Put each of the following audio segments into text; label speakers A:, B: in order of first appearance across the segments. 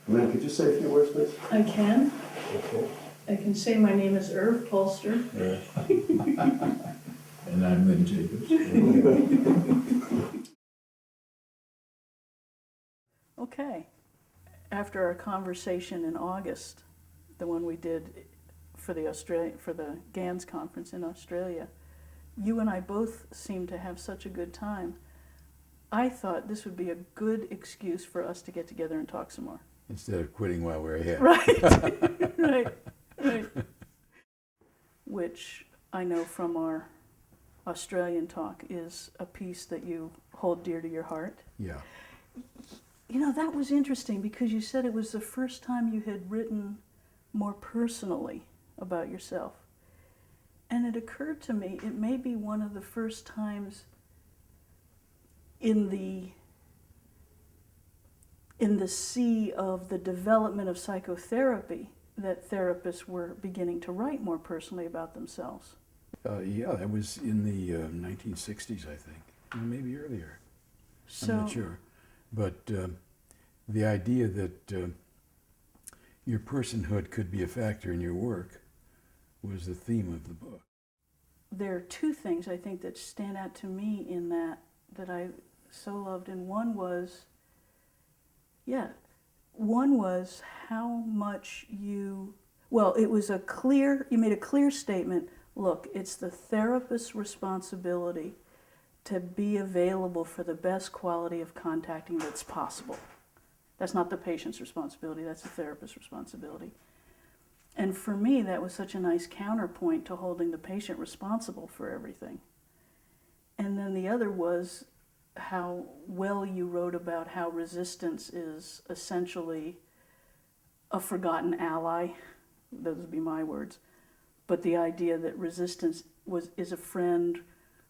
A: Lynne, could you say a few words, please?
B: I can.
A: Okay.
B: I can say my name is Erving Polster.
C: And I'm Lynne Jacobs.
B: Okay. After our conversation in August, the one we did for the GANS conference in Australia, you and I both seemed to have such a good time. I thought this would be a good excuse for us to get together and talk some more.
C: Instead of quitting while we're ahead.
B: Right, right. Which I know from our Australian talk is a piece that you hold dear to your heart.
C: Yeah.
B: You know, that was interesting because you said it was the first time you had written more personally about yourself. And it occurred to me, it may be one of the first times in the sea of the development of psychotherapy that therapists were beginning to write more personally about themselves.
C: Yeah, that was in the 1960s, I think, maybe earlier. I'm not sure. But the idea that your personhood could be a factor in your work was the theme of the book.
B: There are two things I think that stand out to me in that I so loved, and one was how much you made a clear statement. Look, it's the therapist's responsibility to be available for the best quality of contacting that's possible. That's not the patient's responsibility, that's the therapist's responsibility. And for me, that was such a nice counterpoint to holding the patient responsible for everything. And then the other was how well you wrote about how resistance is essentially a forgotten ally. Those would be my words. But the idea that resistance is a friend,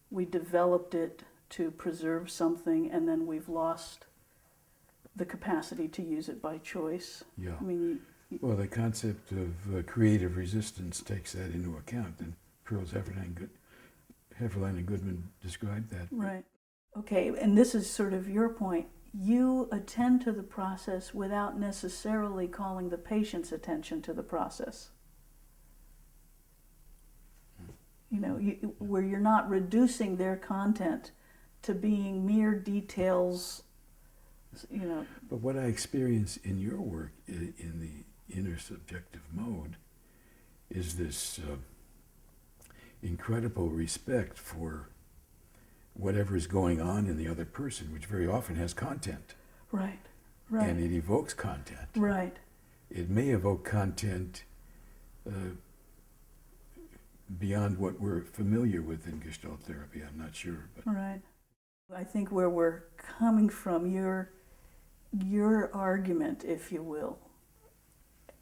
B: we developed it to preserve something, and then we've lost the capacity to use it by choice.
C: Yeah.
B: I mean,
C: well, the concept of creative resistance takes that into account, and Pearl's Heffernan and Goodman described that.
B: Right. Okay, and this is sort of your point. You attend to the process without necessarily calling the patient's attention to the process. You know, where you're not reducing their content to being mere details, you know.
C: But what I experience in your work in the intersubjective mode is this incredible respect for whatever is going on in the other person, which very often has content.
B: Right, right.
C: And it evokes content.
B: Right.
C: It may evoke content beyond what we're familiar with in gestalt therapy, I'm not sure. But.
B: Right. I think where we're coming from, your argument, if you will,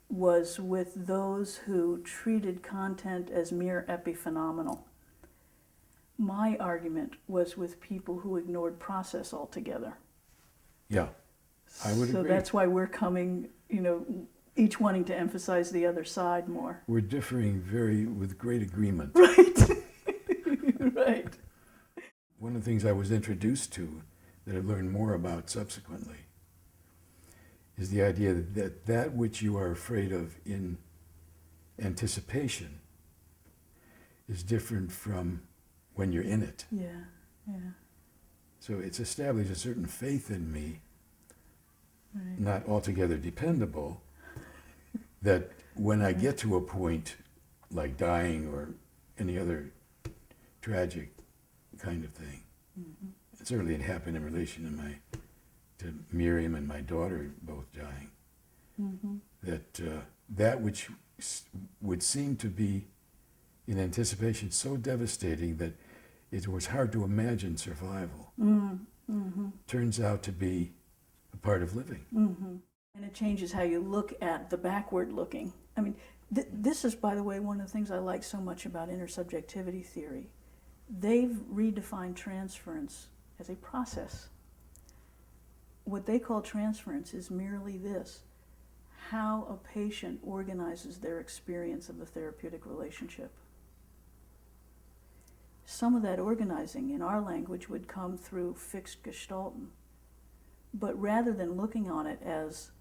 B: was with those who treated content as mere epiphenomenal. My argument was with people who ignored process altogether.
C: Yeah, I would agree.
B: So that's why we're coming, you know, each wanting to emphasize the other side more.
C: We're differing with great agreement.
B: Right. Right.
C: One of the things I was introduced to that I've learned more about subsequently is the idea that which you are afraid of in anticipation is different from when you're in it.
B: Yeah, yeah.
C: So it's established a certain faith in me,
B: Right.
C: not altogether dependable, that when I get to a point like dying or any other tragic kind of thing, and certainly it happened in relation to Miriam and my daughter both dying, that which would seem to be in anticipation so devastating that it was hard to imagine survival, turns out to be a part of living.
B: And it changes how you look at the backward looking. I mean, this is, by the way, one of the things I like so much about intersubjectivity theory. They've redefined transference as a process. What they call transference is merely this: how a patient organizes their experience of the therapeutic relationship. Some of that organizing in our language would come through fixed gestalten. But rather than looking on it as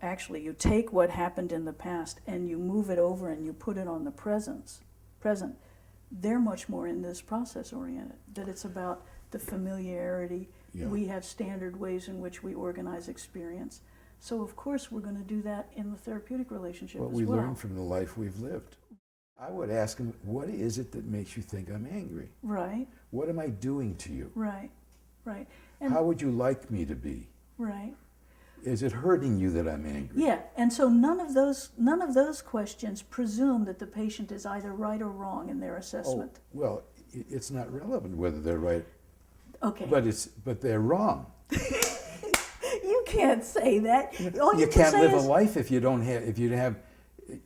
B: actually you take what happened in the past and you move it over and you put it on the present, they're much more in this process oriented, that it's about the familiarity.
C: Yeah.
B: We have standard ways in which we organize experience. So of course we're going to do that in the therapeutic relationship
C: What
B: as
C: we
B: well.
C: learn from the life we've lived. I would ask him, what is it that makes you think I'm angry?
B: Right,
C: What am I doing to you?
B: right. And
C: How would you like me to be?
B: right.
C: Is it hurting you that I'm angry?
B: Yeah, and so none of those questions presume that the patient is either right or wrong in their
C: Oh,
B: assessment.
C: well, it's not relevant whether they're right,
B: Okay.
C: but they're wrong.
B: You can't say that. All
C: You
B: can
C: can't
B: say
C: live a
B: is,
C: life if you don't have,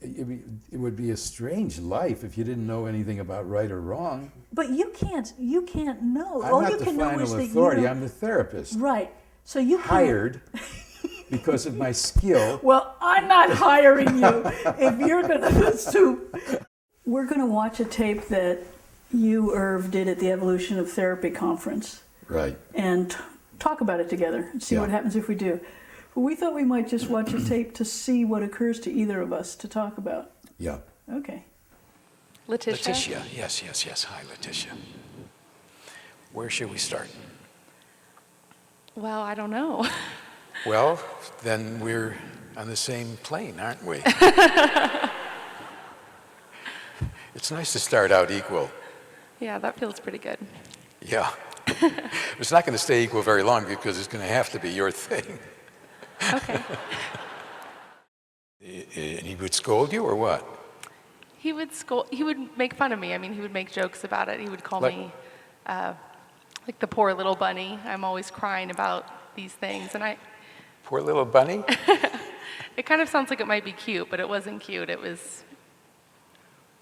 C: it would be a strange life if you didn't know anything about right or wrong.
B: but you can't know.
C: I'm
B: All
C: not
B: you
C: the
B: can know
C: final
B: is that
C: authority,
B: you
C: I'm the therapist.
B: right. So you can't.
C: Hired because of my skill.
B: Well, I'm not hiring you if you're going to assume. We're going to watch a tape that you, Irv, did at the Evolution of Therapy conference
C: Right.
B: and talk about it together and see
C: Yeah.
B: what happens if we do. But we thought we might just watch a tape to see what occurs to either of us to talk about.
C: Yeah.
B: Okay.
A: Letitia, yes. Hi, Letitia. Where should we start?
D: Well, I don't know.
A: Well, then we're on the same plane, aren't we? It's nice to start out equal.
D: Yeah, that feels pretty good.
A: Yeah. It's not going to stay equal very long because it's going to have to be your thing.
D: Okay.
A: And he would scold you or what?
D: He would make fun of me. I mean, he would make jokes about it. He would call
A: Like-
D: me like the poor little bunny. I'm always crying about these things. And
A: Poor little bunny?
D: it kind of sounds like it might be cute, but it wasn't cute. It was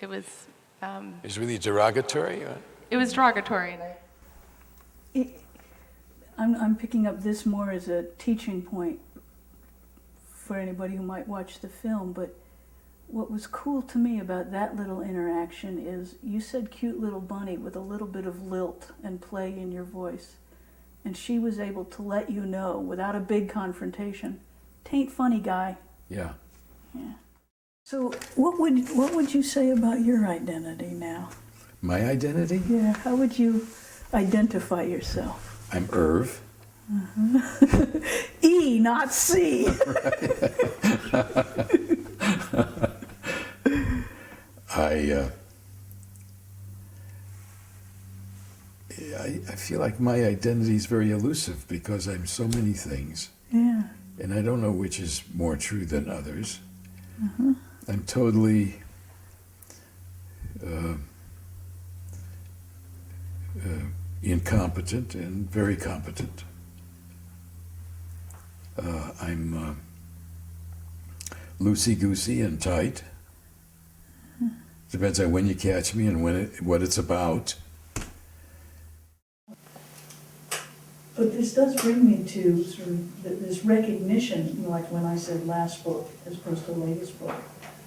A: It's really derogatory?
D: derogatory. And
B: I'm picking up this more as a teaching point for anybody who might watch the film, but what was cool to me about that little interaction is you said cute little bunny with a little bit of lilt and play in your voice, and she was able to let you know without a big confrontation, "Tain't funny, guy."
C: Yeah.
B: Yeah. So what would you say about your identity now?
C: My identity?
B: Yeah, how would you identify yourself?
C: I'm Irv.
B: E, not C.
C: I feel like my identity is very elusive because I'm so many things,
B: Yeah.
C: and I don't know which is more true than others. I'm totally incompetent and very competent. I'm loosey-goosey and tight. Depends on when you catch me and what it's about.
B: But this does bring me to sort of this recognition, like when I said last book as opposed to latest book,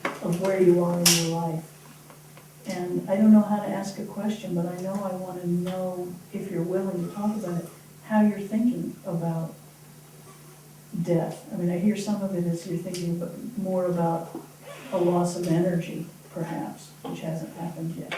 B: of where you are in your life. And I don't know how to ask a question, but I know I want to know, if you're willing to talk about it, how you're thinking about death. I mean, I hear some of it as you're thinking more about a loss of energy, perhaps, which hasn't happened yet.